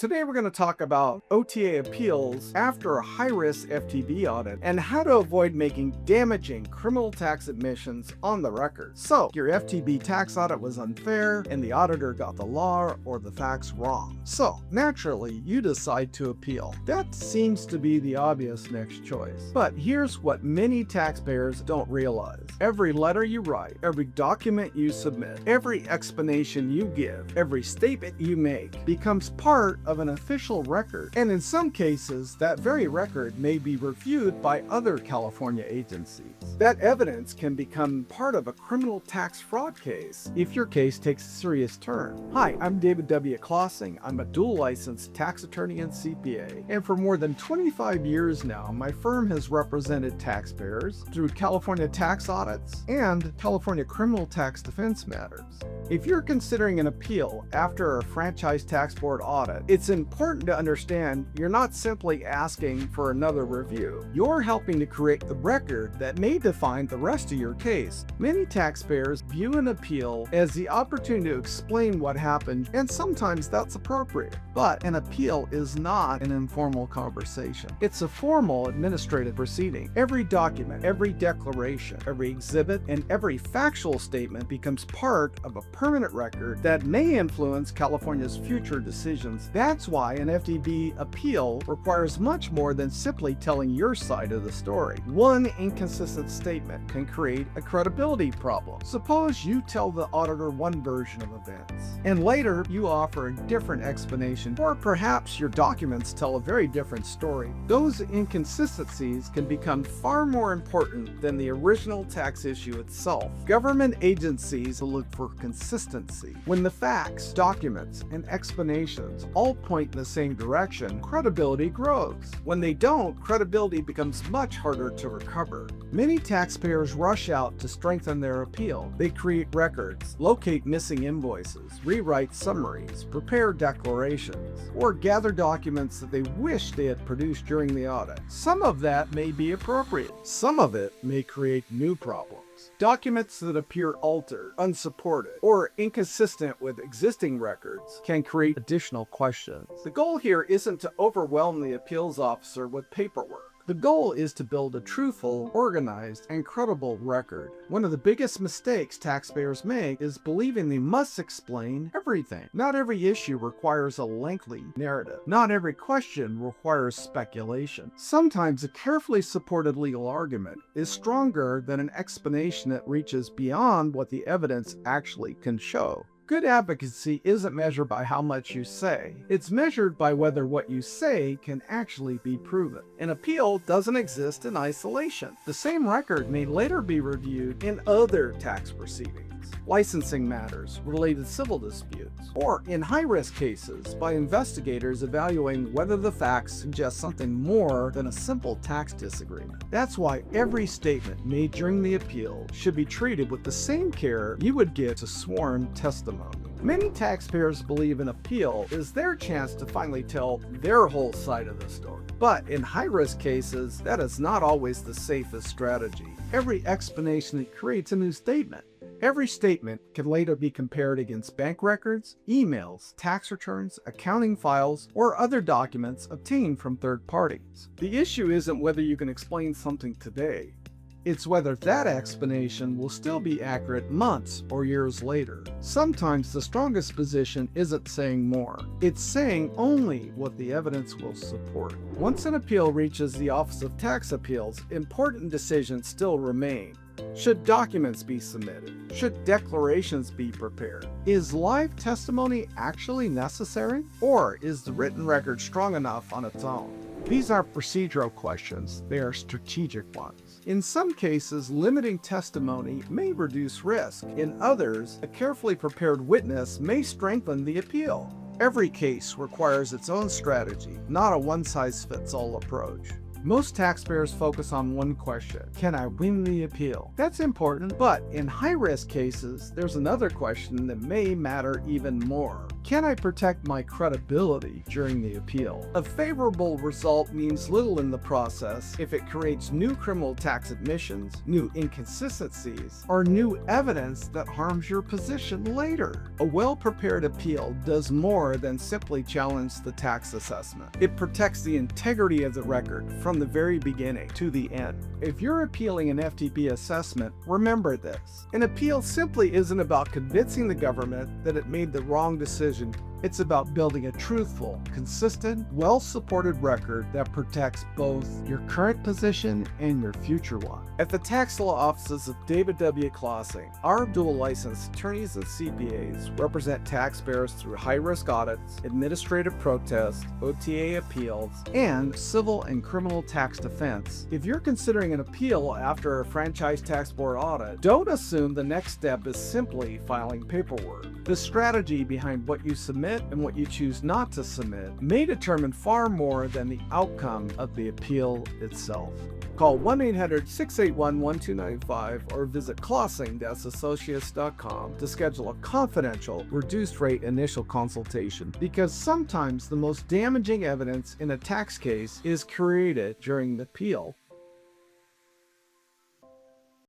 Today we're going to talk about OTA appeals after a high-risk FTB audit and how to avoid making damaging criminal tax admissions on the record. So, your FTB tax audit was unfair and the auditor got the law or the facts wrong. So, naturally, you decide to appeal. That seems to be the obvious next choice. But here's what many taxpayers don't realize. Every letter you write, every document you submit, every explanation you give, every statement you make becomes part of an official record, and in some cases, that very record may be reviewed by other California agencies. That evidence can become part of a criminal tax fraud case if your case takes a serious turn. Hi, I'm David W. Klasing. I'm a dual licensed tax attorney and CPA, and for more than 25 years now, my firm has represented taxpayers through California tax audits and California criminal tax defense matters. If you're considering an appeal after a franchise tax board audit, it's important to understand you're not simply asking for another review. You're helping to create the record that may define the rest of your case. Many taxpayers view an appeal as the opportunity to explain what happened, and sometimes that's appropriate. But an appeal is not an informal conversation. It's a formal administrative proceeding. Every document, every declaration, every exhibit, and every factual statement becomes part of a permanent record that may influence California's future decisions. That's why an FTB appeal requires much more than simply telling your side of the story. One inconsistent statement can create a credibility problem. Suppose you tell the auditor one version of events, and later you offer a different explanation, or perhaps your documents tell a very different story. Those inconsistencies can become far more important than the original tax issue itself. Government agencies look for consistency. When the facts, documents, and explanations all point in the same direction, credibility grows. When they don't, credibility becomes much harder to recover. Many taxpayers rush out to strengthen their appeal. They create records, locate missing invoices, rewrite summaries, prepare declarations, or gather documents that they wish they had produced during the audit. Some of that may be appropriate. Some of it may create new problems. Documents that appear altered, unsupported, or inconsistent with existing records can create additional questions. The goal here isn't to overwhelm the appeals officer with paperwork. The goal is to build a truthful, organized, and credible record. One of the biggest mistakes taxpayers make is believing they must explain everything. Not every issue requires a lengthy narrative. Not every question requires speculation. Sometimes a carefully supported legal argument is stronger than an explanation that reaches beyond what the evidence actually can show. Good advocacy isn't measured by how much you say. It's measured by whether what you say can actually be proven. An appeal doesn't exist in isolation. The same record may later be reviewed in other tax proceedings, licensing matters, related civil disputes, or in high-risk cases by investigators evaluating whether the facts suggest something more than a simple tax disagreement. That's why every statement made during the appeal should be treated with the same care you would give to sworn testimony. Many taxpayers believe an appeal is their chance to finally tell their whole side of the story. But in high-risk cases, that is not always the safest strategy. Every explanation creates a new statement. Every statement can later be compared against bank records, emails, tax returns, accounting files, or other documents obtained from third parties. The issue isn't whether you can explain something today. It's whether that explanation will still be accurate months or years later. Sometimes the strongest position isn't saying more. It's saying only what the evidence will support. Once an appeal reaches the Office of Tax Appeals, important decisions still remain. Should documents be submitted? Should declarations be prepared? Is live testimony actually necessary? Or is the written record strong enough on its own? These aren't procedural questions, they are strategic ones. In some cases, limiting testimony may reduce risk. In others, a carefully prepared witness may strengthen the appeal. Every case requires its own strategy, not a one-size-fits-all approach. Most taxpayers focus on one question: can I win the appeal? That's important, but in high-risk cases, there's another question that may matter even more. Can I protect my credibility during the appeal? A favorable result means little in the process if it creates new criminal tax admissions, new inconsistencies, or new evidence that harms your position later. A well-prepared appeal does more than simply challenge the tax assessment. It protects the integrity of the record from the very beginning to the end. If you're appealing an FTB assessment, remember this. An appeal simply isn't about convincing the government that it made the wrong decision. It's about building a truthful, consistent, well-supported record that protects both your current position and your future one. At the tax law offices of David W. Klasing, our dual-licensed attorneys and CPAs represent taxpayers through high-risk audits, administrative protests, OTA appeals, and civil and criminal tax defense. If you're considering an appeal after a franchise tax board audit, don't assume the next step is simply filing paperwork. The strategy behind what you submit and what you choose not to submit may determine far more than the outcome of the appeal itself. Call 1-800-681-1295 or visit Klasing-associates.com to schedule a confidential, reduced-rate initial consultation, because sometimes the most damaging evidence in a tax case is created during the appeal.